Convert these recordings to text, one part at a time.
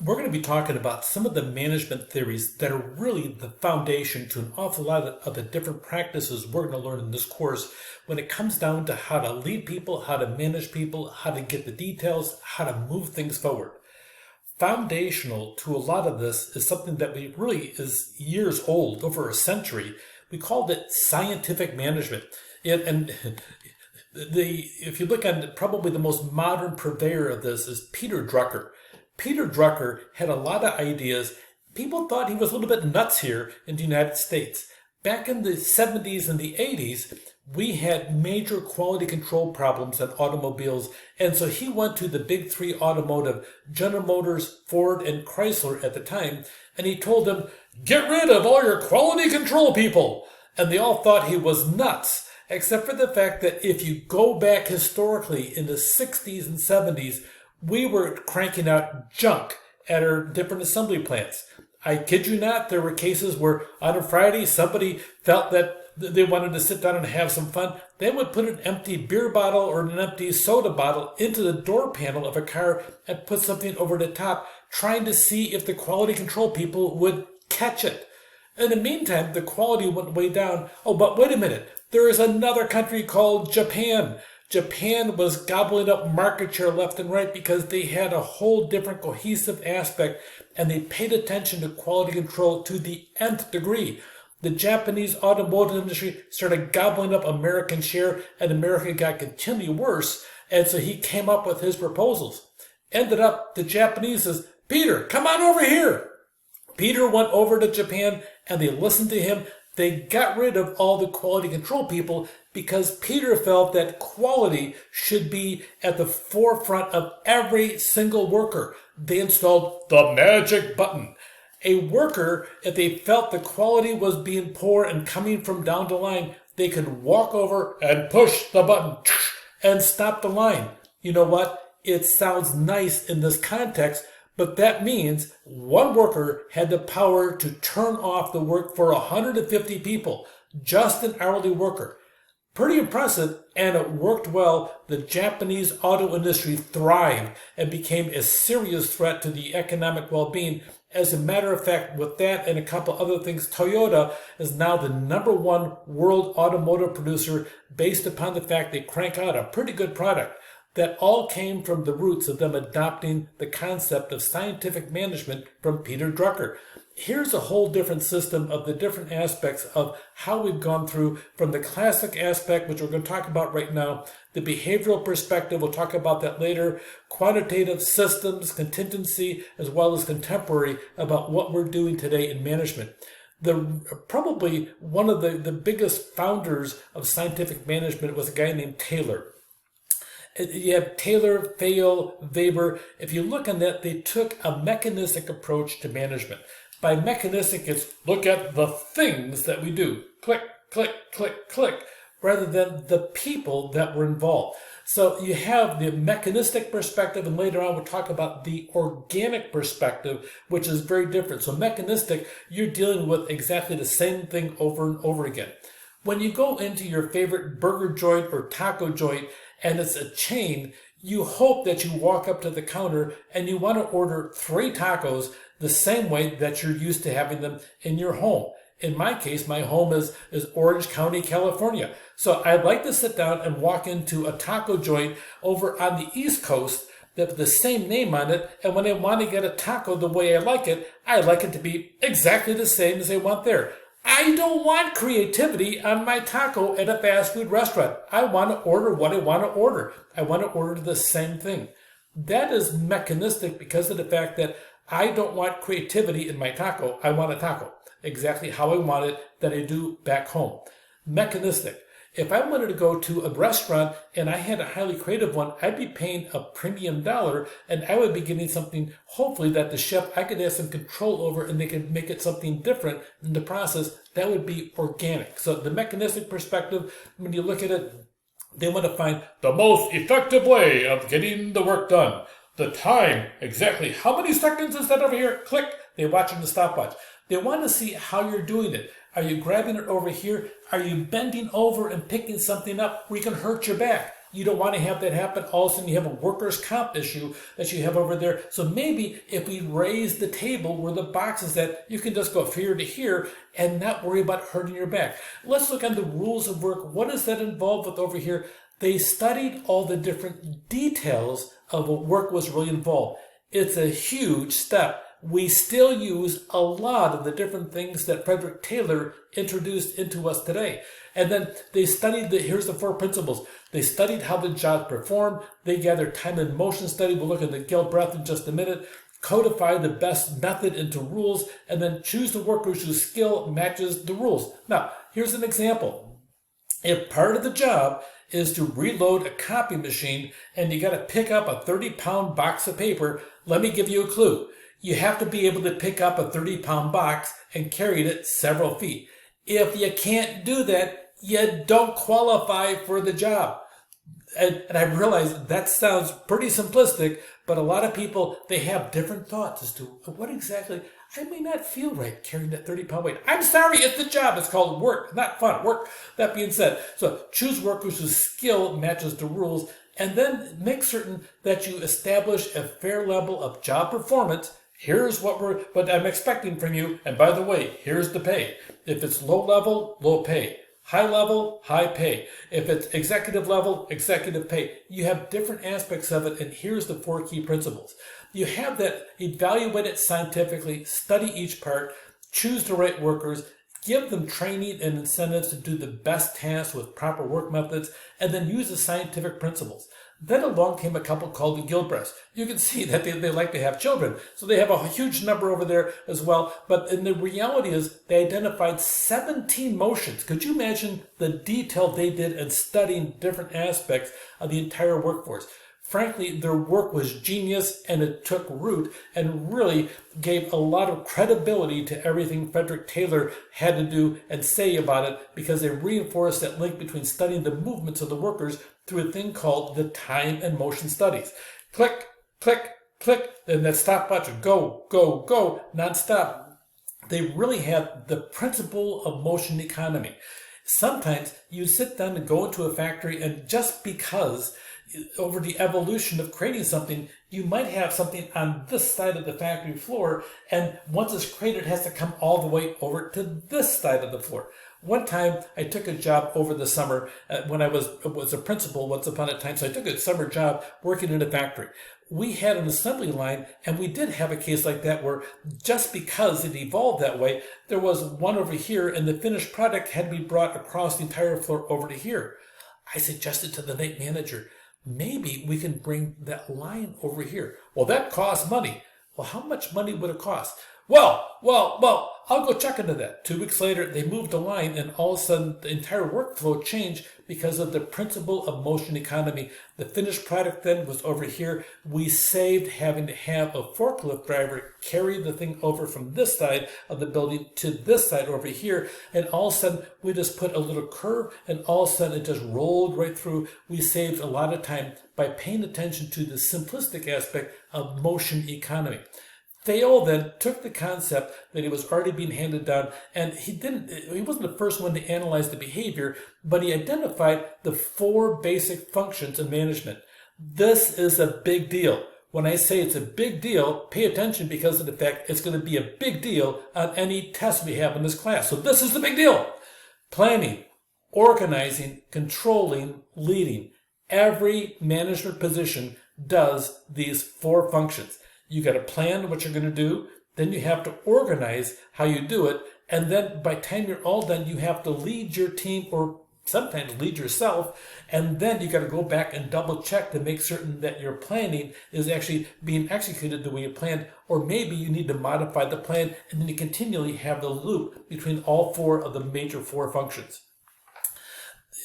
we're going to be talking about some of the management theories that are really the foundation to an awful lot of the different practices we're going to learn in this course when it comes down to how to lead people, how to manage people, how to get the details, how to move things forward. Foundational to a lot of this is something that we really is years old, over a century. We called it scientific management. And if you look at probably the most modern purveyor of this is Peter Drucker. Peter Drucker had a lot of ideas. People thought he was a little bit nuts here in the United States. Back in the 70s and the 80s, we had major quality control problems in automobiles, and so he went to the big three automotive, General Motors, Ford, and Chrysler at the time, and he told them, "Get rid of all your quality control people!" And they all thought he was nuts, except for the fact that if you go back historically in the 60s and 70s, we were cranking out junk at our different assembly plants. I kid you not, there were cases where on a Friday somebody felt that they wanted to sit down and have some fun. They would put an empty beer bottle or an empty soda bottle into the door panel of a car and put something over the top, trying to see if the quality control people would catch it. In the meantime, the quality went way down. Oh, but wait a minute. There is another country called Japan. Japan was gobbling up market share left and right because they had a whole different cohesive aspect, and they paid attention to quality control to the nth degree. The Japanese automotive industry started gobbling up American share, and America got continually worse, and so he came up with his proposals. Ended up, the Japanese says, "Peter, come on over here." Peter went over to Japan, and they listened to him. They got rid of all the quality control people because Peter felt that quality should be at the forefront of every single worker. They installed the magic button. A worker, if they felt the quality was being poor and coming from down the line, they could walk over and push the button and stop the line. You know what? It sounds nice in this context, but that means one worker had the power to turn off the work for 150 people, just an hourly worker. Pretty impressive, and it worked well. The Japanese auto industry thrived and became a serious threat to the economic well-being. As a matter of fact, with that and a couple other things, Toyota is now the #1 world automotive producer based upon the fact they crank out a pretty good product. That all came from the roots of them adopting the concept of scientific management from Peter Drucker. Here's a whole different system of the different aspects of how we've gone through from the classic aspect, which we're going to talk about right now, the behavioral perspective, we'll talk about that later, quantitative systems, contingency, as well as contemporary about what we're doing today in management. Probably one of the biggest founders of scientific management was a guy named Taylor. You have Taylor, Fayol, Weber. If you look on that, they took a mechanistic approach to management. By mechanistic, it's look at the things that we do. Click, click, click, click, rather than the people that were involved. So you have the mechanistic perspective, and later on we'll talk about the organic perspective, which is very different. So mechanistic, you're dealing with exactly the same thing over and over again. When you go into your favorite burger joint or taco joint, and it's a chain, you hope that you walk up to the counter and you want to order 3 tacos the same way that you're used to having them in your home. In my case, my home is Orange County, California. So I'd like to sit down and walk into a taco joint over on the East Coast that with the same name on it, and when I want to get a taco the way I like it to be exactly the same as I want there. I don't want creativity on my taco at a fast food restaurant. I want to order what I want to order. I want to order the same thing. That is mechanistic because of the fact that I don't want creativity in my taco. I want a taco exactly how I want it that I do back home. Mechanistic. If I wanted to go to a restaurant and I had a highly creative one, I'd be paying a premium dollar, and I would be getting something, hopefully, that the chef, I could have some control over, and they could make it something different in the process. That would be organic. So the mechanistic perspective, when you look at it, they want to find the most effective way of getting the work done. The time, exactly how many seconds is that over here? Click. They're watching the stopwatch. They want to see how you're doing it. Are you grabbing it over here? Are you bending over and picking something up where you can hurt your back? You don't want to have that happen. All of a sudden you have a workers' comp issue that you have over there. So maybe if we raise the table where the box is at, you can just go from here to here and not worry about hurting your back. Let's look at the rules of work. What is that involved with over here? They studied all the different details of what work was really involved. It's a huge step. We still use a lot of the different things that Frederick Taylor introduced into us today. And then they studied here's the 4 principles. They studied how the job performed. They gathered time and motion study. We'll look at the Gill breath in just a minute. Codify the best method into rules, and then choose the workers whose skill matches the rules. Now, here's an example. If part of the job is to reload a copy machine and you got to pick up a 30-pound box of paper, let me give you a clue. You have to be able to pick up a 30-pound box and carry it several feet. If you can't do that, you don't qualify for the job. And I realize that sounds pretty simplistic, but a lot of people, they have different thoughts as to what exactly, I may not feel right carrying that 30-pound weight. I'm sorry, it's the job. It's called work, not fun. Work. That being said, so choose workers whose skill matches the rules, and then make certain that you establish a fair level of job performance. Here's what I'm expecting from you, and by the way, here's the pay. If it's low level, low pay. High level, high pay. If it's executive level, executive pay. You have different aspects of it, and here's the 4 key principles. You have that, evaluate it scientifically, study each part, choose the right workers, give them training and incentives to do the best tasks with proper work methods, and then use the scientific principles. Then along came a couple called the Gilbreths. You can see that they like to have children. So they have a huge number over there as well. But the reality is they identified 17 motions. Could you imagine the detail they did in studying different aspects of the entire workforce? Frankly, their work was genius, and it took root and really gave a lot of credibility to everything Frederick Taylor had to do and say about it, because they reinforced that link between studying the movements of the workers through a thing called the time and motion studies. Click, click, click, and that stopwatch would go, go, go, nonstop. They really had the principle of motion economy. Sometimes you sit down and go into a factory, and just because over the evolution of creating something, you might have something on this side of the factory floor, and once it's created, it has to come all the way over to this side of the floor. One time, I took a job over the summer when I was a principal once upon a time, so I took a summer job working in a factory. We had an assembly line, and we did have a case like that where just because it evolved that way, there was one over here, and the finished product had to be brought across the entire floor over to here. I suggested to the night manager, maybe we can bring that line over here. Well, that costs money. Well, how much money would it cost? Well, I'll go check into that. 2 weeks later, they moved the line, and all of a sudden, the entire workflow changed because of the principle of motion economy. The finished product then was over here. We saved having to have a forklift driver carry the thing over from this side of the building to this side over here, and all of a sudden, we just put a little curve, and all of a sudden, it just rolled right through. We saved a lot of time by paying attention to the simplistic aspect of motion economy. Theo then took the concept that he was already being handed down, and he wasn't the first one to analyze the behavior, but he identified the 4 basic functions in management. This is a big deal. When I say it's a big deal, pay attention, because of the fact it's going to be a big deal on any test we have in this class. So this is the big deal. Planning, organizing, controlling, leading. Every management position does these 4 functions. You got to plan what you're going to do, then you have to organize how you do it, and then by the time you're all done, you have to lead your team, or sometimes lead yourself, and then you got to go back and double check to make certain that your planning is actually being executed the way you planned, or maybe you need to modify the plan, and then you continually have the loop between all 4 of the major 4 functions.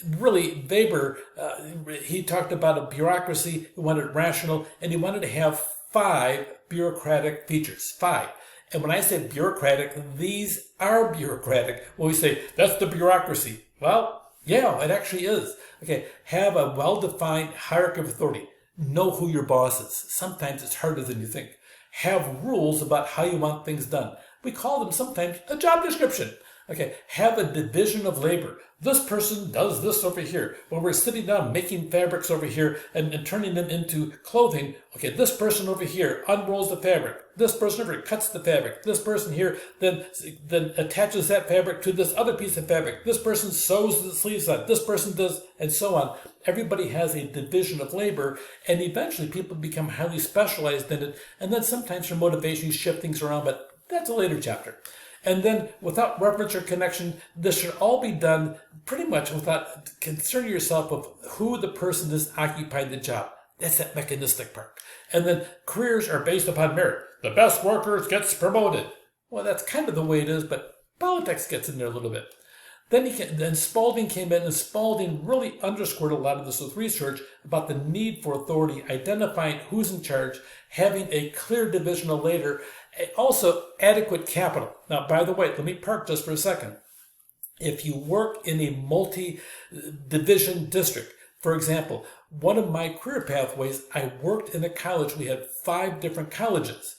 Really, Weber, he talked about a bureaucracy, he wanted rational, and he wanted to have 5 bureaucratic features. 5. And when I say bureaucratic, these are bureaucratic. When we say, that's the bureaucracy. Well, yeah, it actually is. Okay, have a well-defined hierarchy of authority. Know who your boss is. Sometimes it's harder than you think. Have rules about how you want things done. We call them sometimes a job description. Okay, have a division of labor. This person does this over here. When we're sitting down making fabrics over here and turning them into clothing, okay, this person over here unrolls the fabric. This person over here cuts the fabric. This person here then attaches that fabric to this other piece of fabric. This person sews the sleeves on. This person does, and so on. Everybody has a division of labor, and eventually people become highly specialized in it, and then sometimes for motivation you shift things around, but that's a later chapter. And then, without reference or connection, this should all be done pretty much without concerning yourself of who the person is occupying the job. That's that mechanistic part. And then careers are based upon merit. The best workers gets promoted. Well, that's kind of the way it is, but politics gets in there a little bit. Then Spalding came in, and Spalding really underscored a lot of this with research about the need for authority, identifying who's in charge, having a clear division of labor, also adequate capital. Now, by the way, let me park just for a second. If you work in a multi-division district, for example, one of my career pathways, I worked in a college. We had 5 different colleges.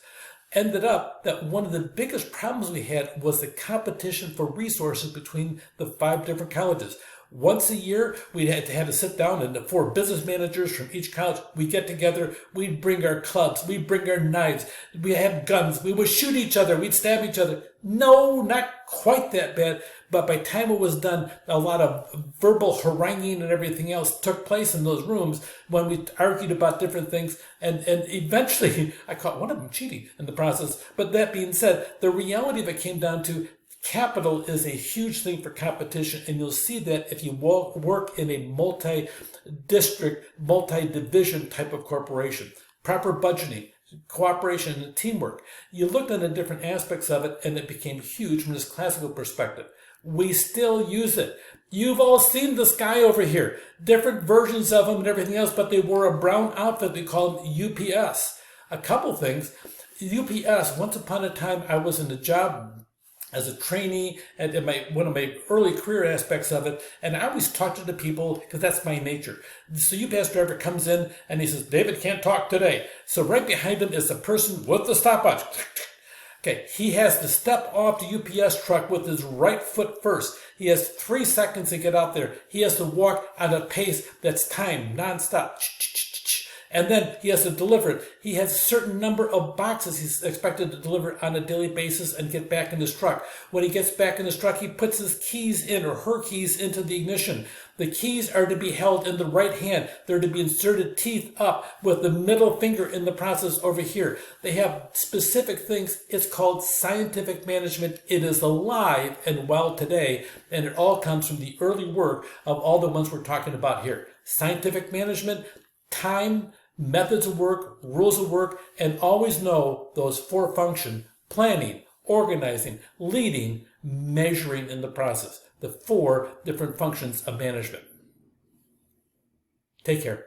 Ended up that one of the biggest problems we had was the competition for resources between the 5 different colleges. Once a year, we had to sit down, and the 4 business managers from each college, we'd get together, we'd bring our clubs, we'd bring our knives, we had guns, we would shoot each other, we'd stab each other. No, not quite that bad, but by the time it was done, a lot of verbal haranguing and everything else took place in those rooms when we argued about different things, and eventually I caught one of them cheating in the process. But that being said, the reality of it came down to capital is a huge thing for competition, and you'll see that if you work in a multi-district, multi-division type of corporation. Proper budgeting, cooperation, and teamwork. You looked at the different aspects of it, and it became huge from this classical perspective. We still use it. You've all seen this guy over here. Different versions of him and everything else, but they wore a brown outfit. We call him UPS. A couple things. UPS, once upon a time, I was in a job as a trainee and in one of my early career aspects of it, and I always talk to the people because that's my nature. So UPS driver comes in and he says, David can't talk today. So right behind him is the person with the stopwatch. Okay, he has to step off the UPS truck with his right foot first. He has 3 seconds to get out there. He has to walk at a pace that's timed, nonstop. And then he has to deliver it. He has a certain number of boxes he's expected to deliver on a daily basis and get back in his truck. When he gets back in his truck, he puts his keys in, or her keys, into the ignition. The keys are to be held in the right hand. They're to be inserted teeth up with the middle finger in the process over here. They have specific things. It's called scientific management. It is alive and well today, and it all comes from the early work of all the ones we're talking about here. Scientific management, time, methods of work, rules of work, and always know those 4 functions: planning, organizing, leading, measuring in the process. The 4 different functions of management. Take care.